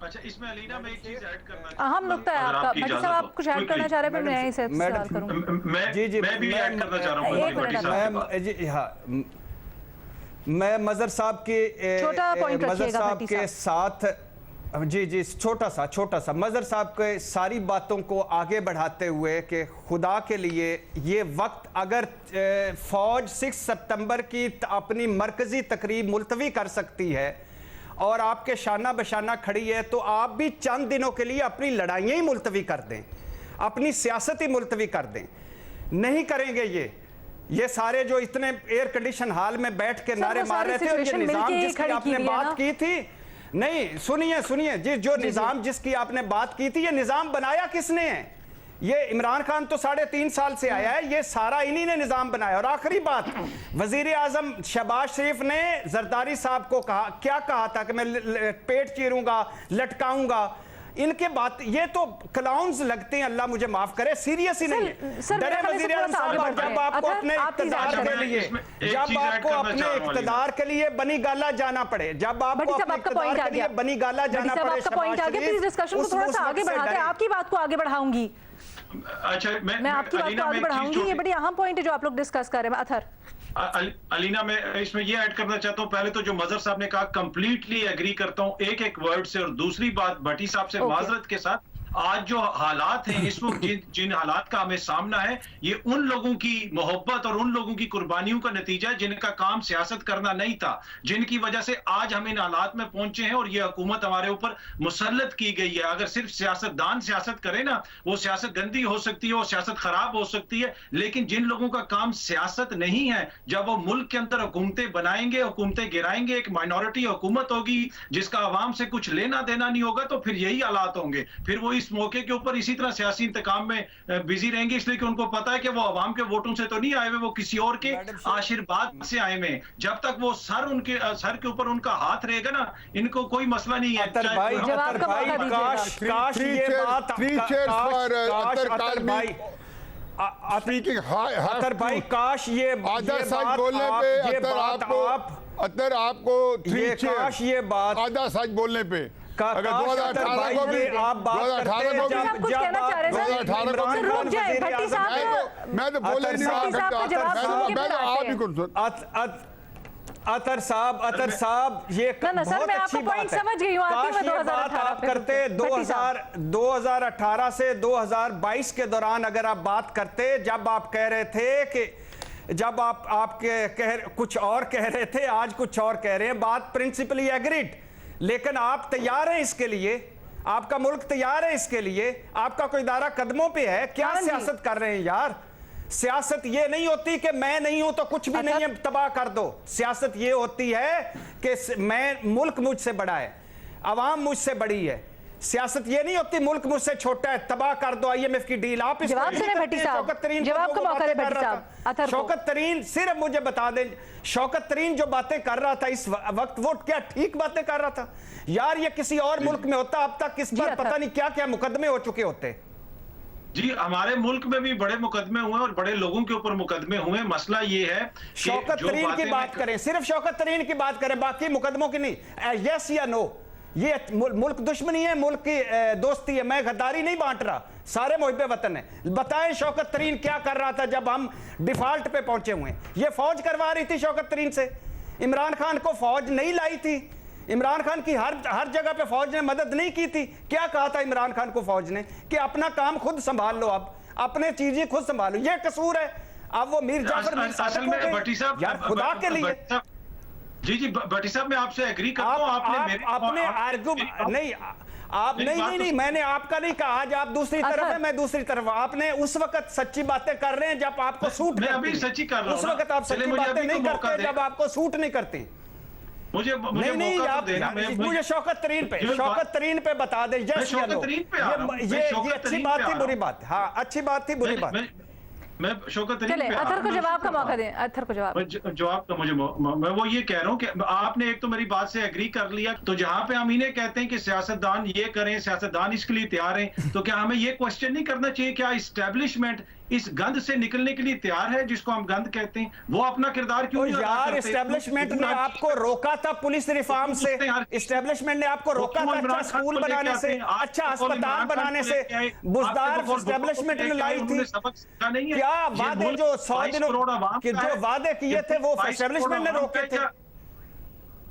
अच्छा, इसमें अलीना मैं एक चीज ऐड करना अहम नुक्ता है आपका। भट्टी साहब आप कुछ ऐड करना चाह रहे हैं, मैं इसे सवाल करूं। जी मैं भी ऐड करना चाह रहा हूं भट्टी साहब जी। हाँ, मैं मजहर साहब के साथ जी छोटा सा मजहर साहब के सारी बातों को आगे बढ़ाते हुए कि खुदा के लिए ये वक्त अगर फौज 6 सितंबर की अपनी मरकजी तकरीब मुलतवी कर सकती है और आपके शाना बशाना खड़ी है, तो आप भी चंद दिनों के लिए अपनी लड़ाइयाँ ही मुलतवी कर दें, अपनी सियासत ही मुलतवी कर दें। नहीं करेंगे ये सारे जो इतने एयर कंडीशन हॉल में बैठ के नारे मार रहे थे, और ये निजाम जिसकी आपने बात की थी, नहीं सुनिए जी, जो निजाम जिसकी आपने बात की थी, ये निजाम बनाया किसने है? ये इमरान खान तो 3.5 साल से आया है, ये सारा इन्हीं ने निजाम बनाया। और आखिरी बात, वजीर आजम शहबाज शरीफ ने जरदारी साहब को क्या कहा था कि मैं पेट चीरूंगा, लटकाऊंगा। इनके बात ये तो क्लाउन्स लगते हैं, अल्लाह मुझे माफ करे, सीरियस ही नहीं है। डरे वजीर आजम साहब, जब आपको अपने इख्तिदार के लिए बनी गाला जाना पड़े, जब आपको अपने इख्तिदार के लिए बनी गाला जाना पड़े, प्लीज डिस्कशन को थोड़ा सा आगे बढ़ाते हैं। आपकी बात को आगे बढ़ाऊंगी। अच्छा, मैं आपकी बात को आगे बढ़ाऊंगी। ये बड़ी अहम पॉइंट है जो आप लोग डिस्कस कर रहे हैं। अथर, अलीना, मैं इसमें ये ऐड करना चाहता हूं, पहले तो जो मजहर साहब ने कहा कंप्लीटली एग्री करता हूं एक एक वर्ड से, और दूसरी बात भट्टी साहब से माजरत के साथ, आज जो हालात हैं इस वक्त, जिन हालात का हमें सामना है, ये उन लोगों की मोहब्बत और उन लोगों की कुर्बानियों का नतीजा है जिनका काम सियासत करना नहीं था, जिनकी वजह से आज हम इन हालात में पहुंचे हैं और ये हुकूमत हमारे ऊपर मुसल्लत की गई है। अगर सिर्फ सियासतदान सियासत करे ना, वो सियासत गंदी हो सकती है, वो सियासत खराब हो सकती है, लेकिन जिन लोगों का काम सियासत नहीं है, जब वो मुल्क के अंदर हुकूमतें बनाएंगे, हुकूमतें गिराएंगे, एक माइनॉरिटी हुकूमत होगी जिसका आवाम से कुछ लेना देना नहीं होगा, तो फिर यही हालात होंगे। फिर वो इस मौके के ऊपर इसी तरह सियासी इंतकाम में बिजी रहेंगे, इसलिए कि उनको पता है कि वो आवाम के वोटों से तो नहीं आए हुए, वो किसी और के आशीर्वाद से आए हुए। जब तक वो सर के ऊपर उनका हाथ रहेगा ना, इनको कोई मसला नहीं है। काश ये बात आधा सच बोलने पे, अगर 2018 को भी आप बात करते हैं, मैं तो बोले नहीं अतर साहब ये बहुत अच्छी बात है। काश ये बात आप करते 2018 से 2022 के दौरान, अगर आप बात करते, जब आप कह रहे थे कि जब आपके कुछ और कह रहे थे, आज कुछ और कह रहे हैं, बात प्रिंसिपली एग्रीड, लेकिन आप तैयार हैं इसके लिए, आपका मुल्क तैयार है इसके लिए, आपका कोई इदारा कदमों पे है। क्या सियासत कर रहे हैं यार? सियासत ये नहीं होती कि मैं नहीं हूं तो कुछ भी नहीं है, तबाह कर दो। सियासत ये होती है कि मुल्क मुझसे बड़ा है, अवाम मुझसे बड़ी है। सियासत ये नहीं होती मुल्क मुझसे छोटा है, तबाह कर दो IMF की डील। आप शौकत तरीन सिर्फ मुझे बता दें, शौकत तरीन जो बातें कर रहा था इस वक्त, वो क्या ठीक बातें कर रहा था यार? ये किसी और मुल्क में होता, अब तक इस पर पता नहीं क्या क्या मुकदमे हो चुके होते। जी, हमारे मुल्क में भी बड़े मुकदमे हुए और बड़े लोगों के ऊपर मुकदमे हुए। मसला ये है कि शौकत तरीन की बात करें, सिर्फ शौकत तरीन की बात करें, बाकी मुकदमों की नहीं। यस या नो? ये मुल्क दुश्मनी है, मुल्क की दोस्ती है, मैं गद्दारी नहीं बांट रहा, सारे मुहिब्बे वतन है। बताएं शौकत तरीन क्या कर रहा था जब हम डिफॉल्ट पे पहुंचे हुए? ये फौज करवा रही थी शौकत तरीन से, इमरान खान को फौज नहीं लाई थी, इमरान खान की हर जगह पे फौज ने मदद नहीं की थी। क्या कहा था इमरान खान को फौज ने कि अपना काम खुद संभाल लो, अब अपने चीजें खुद संभालो। ये कसूर है। अब वो मीर जाफर यार खुदा के लिए। जी भट्टी साहब, मैं आपसे एग्री करता हूं। आपने आर्गू नहीं, आप नहीं, मैंने आपका नहीं कहा। आज आप दूसरी तरफ है, मैं दूसरी तरफ। आपने उस वक्त सच्ची बातें कर रहे हैं जब आपको सूट मैं अभी सच्ची कर रहा हूं। उस वक्त आप सच्ची बातें नहीं करते जब आपको सूट नहीं करती। मुझे मुझे शौकत तरीन पे बता दें। ये अच्छी बात थी, बुरी बात? हाँ, अच्छी बात थी, बुरी बात? मैं शौकत तरीन पे अथर को जवाब का मौका दें। अथर को जवाब का मुझे मैं वो ये कह रहा हूँ कि आपने एक तो मेरी बात से एग्री कर लिया, तो जहां पे हम इन्हें कहते हैं कि सियासतदान ये करें, सियासतदान इसके लिए तैयार हैं, तो क्या हमें ये क्वेश्चन नहीं करना चाहिए क्या इस्टेब्लिशमेंट इस गंद से निकलने के लिए तैयार है, जिसको हम गंद कहते हैं, वो अपना किरदार क्यों नहीं अदा करते? एस्टेब्लिशमेंट ने आपको रोका था पुलिस रिफॉर्म से, एस्टेब्लिशमेंट ने आपको रोका था अच्छा स्कूल बनाने से, अच्छा अस्पताल बनाने से, बुजदार एस्टेब्लिशमेंट ने लाई थी। क्या वादे जो 100 दिनों के जो वादे किए थे वो एस्टेब्लिशमेंट ने रोके थे?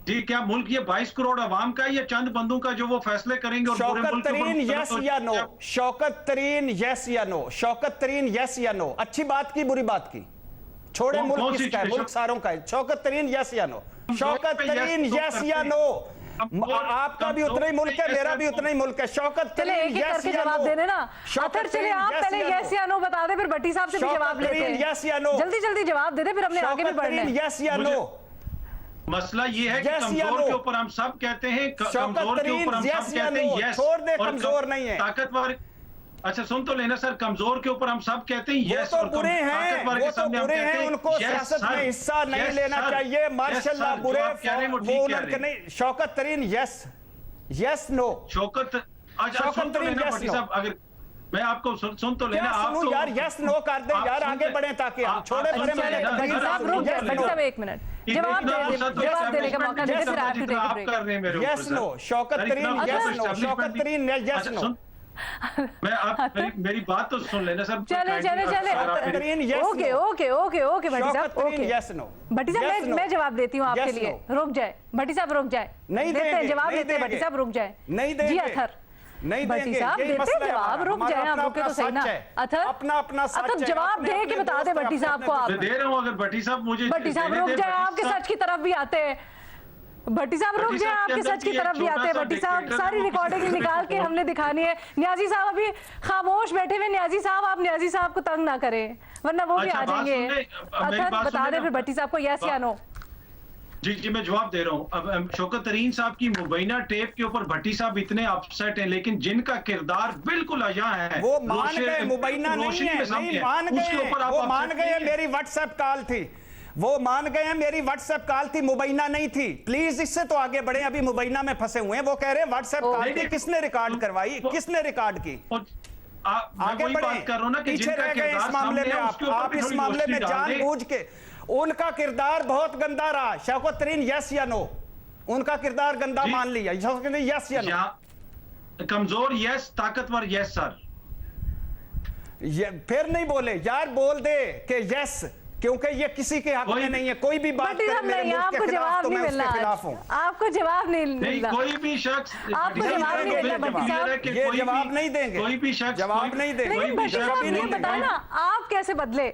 जी, क्या मुल्क ये 22 करोड़ अवाम का या चंद बंदों का जो वो फैसले करेंगे? और शौकत तरीन यस या नो, शौकत तरीन यस या नो, शौकत तरीन यस या नो, अच्छी बात की बुरी बात की छोड़े, मुल्क किसका है? मुल्क सारों का है। शौकत तरीन यस या नो, शौकत तरीन यस या नो, आपका भी उतना ही मुल्क है, मेरा भी उतना ही मुल्क है। शौकत तरीन यस या नो, जवाब देने ना। अतर चले आप पहले यस या नो बता दे, फिर भट्टी साहब से भी जवाब लेते हैं। यस या नो, जल्दी जल्दी जवाब दे दे, फिर हमने आगे भी बढ़ना है। यस या नो, मसला ये है कि कमजोर के ऊपर हम सब कहते हैं, कमजोर के ऊपर हम सब कहते हैं यस, छोड़ दे, कमजोर नहीं है। ताकतवर, अच्छा सुन तो लेना सर, कमजोर के ऊपर हम सब कहते हैं यस, और बुरे हैं, वो तो बुरे हैं, उनको सियासत में हिस्सा नहीं लेना चाहिए। माशाल्लाह बुरे वो उनके नहीं। शौकत तरीन यस, यस नो, शौकत, अच्छा सुन तो लेना भट्टी साहब, अगर मैं आपको सुन तो लेना, आप तो यार यस नो कर दे यार, आगे बढ़े ताकि हम छोड़े पड़े। भट्टी साहब रुक जाए, भट्टी साहब एक मिनट जवाब देने का मौका दे, फिर आप कर रहे हैं मेरे यस नो, शौकत तरीन यस नो, शौकत तरीन यस नो। मैं आप मेरी बात तो सुन लेना सर। चले ओके ओके ओके ओके भट्टी साहब, ओके यस नो, भट्टी साहब मैं जवाब देती हूँ आपके लिए, रुक जाए भट्टी साहब, रुक जाए, नहीं देते हैं जवाब, देते हैं भट्टी साहब, रुक जाए, नहीं देंगे, जी अथर नहीं भट्टी साहब देते जवाब, रुक जाए आप, रुके तो सही ना। अथर अपना अपना अथर जवाब दे के बता दे भट्टी साहब को, आप दे रहा हूँ। अगर भट्टी साहब मुझे, भट्टी साहब रुक जाए, आपके सच की तरफ भी आते हैं। भट्टी साहब रुक जाए, आपके सच की तरफ भी आते हैं। भट्टी साहब सारी रिकॉर्डिंग निकाल के हमने दिखानी है। न्याजी साहब अभी खामोश बैठे हुए, न्याजी साहब आप न्याजी साहब को तंग ना करें, वरना वो भी आ जाएंगे। अथर बता दे फिर भट्टी साहब को यस या नो। जी जी मैं जवाब दे रहा हूँ। अब शौकत तरीन साहब की मुबैना टेप के ऊपर भट्टी साहब इतने अपसेट हैं, लेकिन जिनका किरदार बिल्कुल अया है, वो मान गए, मुबैना नहीं है, नहीं मान गए, वो मान गए मेरी व्हाट्सएप कॉल थी, वो मान गए हैं मेरी व्हाट्सएप कॉल थी, मुबैना नहीं थी। प्लीज इससे तो आगे बढ़े, अभी मुबैना में फंसे हुए हैं। वो कह रहे हैं व्हाट्सएप कॉल थी, किसने रिकॉर्ड करवाई, किसने रिकॉर्ड की? आगे बढ़े, पीछे रह गए इस मामले में। आप इस मामले में जानबूझ के, उनका किरदार बहुत गंदा रहा। शौकत तरीन यस या नो, उनका किरदार गंदा मान लिया, यस या नो। कमजोर यस, ताकतवर यस सर। फिर नहीं बोले यार, बोल दे कि यस, क्योंकि ये किसी के हक में नहीं है। कोई भी बात करे मेरे मुल्क के खिलाफ तो मैं उसके खिलाफ हूँ। आपको जवाब नहीं मिलना, कोई भी शख्स आपको जवाब नहीं मिलना भट्टी साहब, ये जवाब नहीं देंगे, कोई भी शख्स जवाब नहीं देंगे। भट्टी साहब ये बताए ना, आप कैसे बदले,